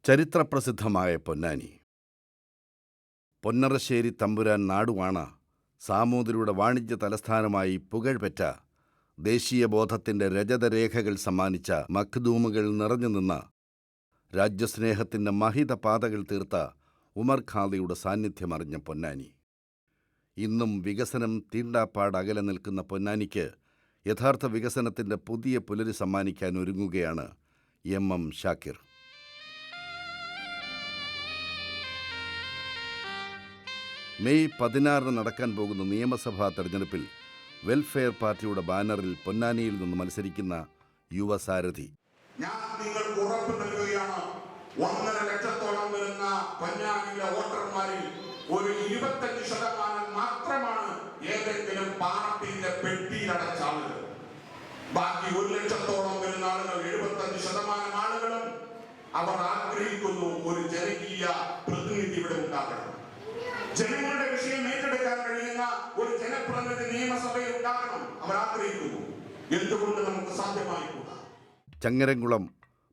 ചരിത്രപ്രസിദ്ധമായ പൊന്നാനി. പൊന്നറശ്ശേരി തമ്പുരാൻ നാടുവാണ സാമൂതിരിയുടെ വാണിജ്യ തലസ്ഥാനമായി പുകഴ്പെറ്റ ദേശീയബോധത്തിൻ്റെ രജതരേഖകൾ സമ്മാനിച്ച മഖ്ദൂമുകൾ നിറഞ്ഞുനിന്ന രാജ്യസ്നേഹത്തിൻ്റെ മഹിത പാതകൾ തീർത്ത ഉമർ ഖാദിയുടെ സാന്നിധ്യമറിഞ്ഞ പൊന്നാനി. ഇന്നും വികസനം തീണ്ടാപ്പാട് അകലെ നിൽക്കുന്ന പൊന്നാനിക്ക് യഥാർത്ഥ വികസനത്തിൻ്റെ പുതിയ പുലരി സമ്മാനിക്കാൻ ഒരുങ്ങുകയാണ് എം ഷാക്കിർ. മെയ് 16 നടക്കാൻ പോകുന്ന നിയമസഭാ തെരഞ്ഞെടുപ്പിൽ വെൽഫെയർ പാർട്ടിയുടെ ബാനറിൽ പൊന്നാനിയിൽ നിന്ന് മത്സരിക്കുന്ന യുവസാരഥി. ഞാൻ നിങ്ങൾക്ക് ഉറപ്പ് നൽകുകയാണ്, 1.5 ലക്ഷത്തോളം വരുന്ന പൊന്നാനിയിലെ വോട്ടർമാരിൽ ഒരു 25% മാത്രമാണ് ഏതെങ്കിലും പാർട്ടിയുടെ പെട്ടിയിലടച്ച ആളുകൾ. ബാക്കി 1 ലക്ഷത്തോളം വരുന്ന ആളുകൾ, 75% ആളുകളും അവർ ആഗ്രഹിക്കുന്നു ഒരു ജനകീയ പ്രതിനിധി ഇവിടെ ഉണ്ടാകണം. ജനങ്ങളുടെ വിഷയം ഏറ്റെടുക്കാൻ കഴിയുന്ന ഒരു ജനപ്രതിനിധി നിയമസഭയിൽ ഉണ്ടാകണം അവർ ആഗ്രഹിക്കുന്നു. എന്തുകൊണ്ട് നമുക്ക് സാധ്യമായിക്കൂടാ? ചങ്ങരംകുളം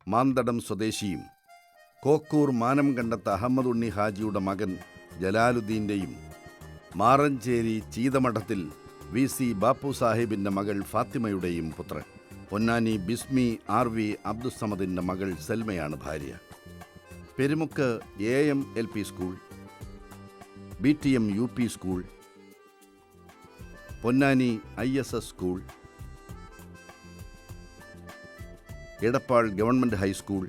മാന്തടം സ്വദേശിയും കോക്കൂർ മാനം കണ്ടത്ത് അഹമ്മദ് ഉണ്ണി ഹാജിയുടെ മകൻ ജലാലുദ്ദീൻ്റെയും മാറഞ്ചേരി ചീതമഠത്തിൽ VC ബാപ്പു സാഹിബിൻ്റെ മകൾ ഫാത്തിമയുടെയും പുത്രൻ. പൊന്നാനി ബിസ്മി RV അബ്ദുസമദിൻ്റെ മകൾ സൽമയാണ് ഭാര്യ. Perumukku AM LP school, BTM UP school, Ponnani ISS school, Edappal government high school,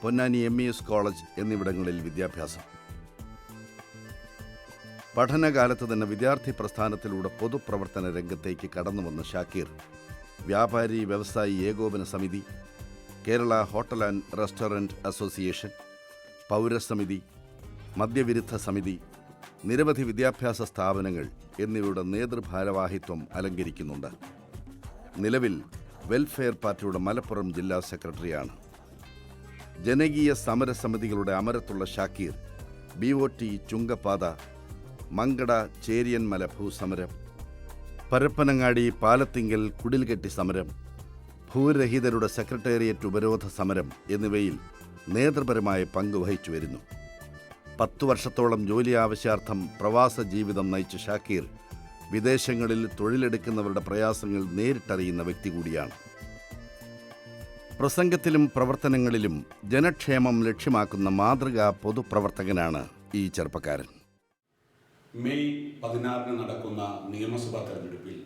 Ponnani MES college എന്നിവിടങ്ങളിൽ വിദ്യാഭ്യാസം. പഠനകാലത്ത് തന്നെ വിദ്യാർത്ഥി പ്രസ്ഥാനത്തിലൂടെ പൊതുപ്രവർത്തന രംഗത്തേക്ക് കടന്നുവന്ന ഷാക്കിർ വ്യാപാരി വ്യവസായി ഏകോപന സമിതി, Kerala hotel and restaurant association, പൗരസമിതി, മദ്യവിരുദ്ധ സമിതി, നിരവധി വിദ്യാഭ്യാസ സ്ഥാപനങ്ങൾ എന്നിവയുടെ നേതൃഭാരവാഹിത്വം അലങ്കരിക്കുന്നുണ്ട്. നിലവിൽ വെൽഫെയർ പാർട്ടിയുടെ മലപ്പുറം ജില്ലാ സെക്രട്ടറിയാണ്. ജനകീയ സമരസമിതികളുടെ അമരത്തുള്ള ഷാക്കിർ BOT ചുങ്കപ്പാത, മങ്കട ചേരിയൻമല ഭൂസമരം, പരപ്പനങ്ങാടി പാലത്തിങ്കൽ കുടിൽകെട്ടി സമരം, ഭൂരഹിതരുടെ സെക്രട്ടേറിയറ്റ് ഉപരോധ സമരം എന്നിവയിൽ നേതൃപരമായ പങ്ക് വഹിച്ചു വരുന്നു. 10 വർഷത്തോളം ജോലി ആവശ്യാർത്ഥം പ്രവാസ ജീവിതം നയിച്ച ഷാക്കിർ വിദേശങ്ങളിൽ തൊഴിലെടുക്കുന്നവരുടെ പ്രയാസങ്ങൾ നേരിട്ടറിയുന്ന വ്യക്തി കൂടിയാണ്. പ്രസംഗത്തിലും പ്രവർത്തനങ്ങളിലും ജനക്ഷേമം ലക്ഷ്യമാക്കുന്ന മാതൃകാ പൊതുപ്രവർത്തകനാണ് ഈ ചെറുപ്പക്കാരൻ. മെയ് 16 നടക്കുന്ന നിയമസഭാ തെരഞ്ഞെടുപ്പിൽ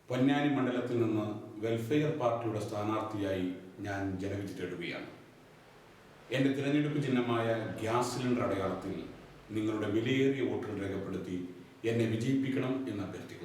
പൊന്നാനി മണ്ഡലത്തിൽ നിന്ന് വെൽഫെയർ പാർട്ടിയുടെ സ്ഥാനാർത്ഥിയായി ഞാൻ ജനവിധി തേടുകയാണ്. എൻ്റെ തിരഞ്ഞെടുപ്പ് ചിഹ്നമായ ഗ്യാസ് സിലിണ്ടർ അടയാളത്തിൽ നിങ്ങളുടെ വിലയേറിയ വോട്ടുകൾ രേഖപ്പെടുത്തി എന്നെ വിജയിപ്പിക്കണം എന്ന് അഭ്യർത്ഥിക്കുന്നു.